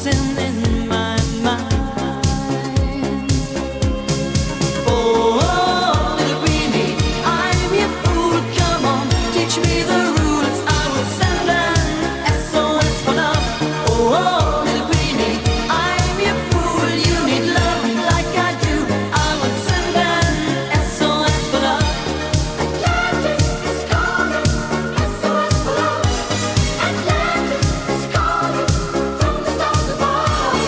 dancing in my mind. Oh, little greenie, I'm your fool. Come on, teach me the rules. I will send an SOS for love. Oh, little greenie, I'm your fool. You need love like I do. I will send an SOS for love. Atlantis is calling, SOS for love. Atlantis is calling from the stars above.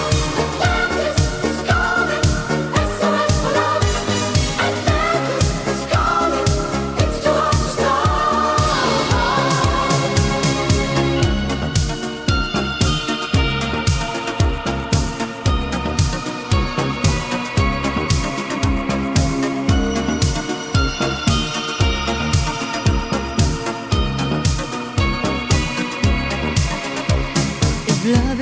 Atlantis is calling, SOS for love. Atlantis is calling, it's too hard to stop. If love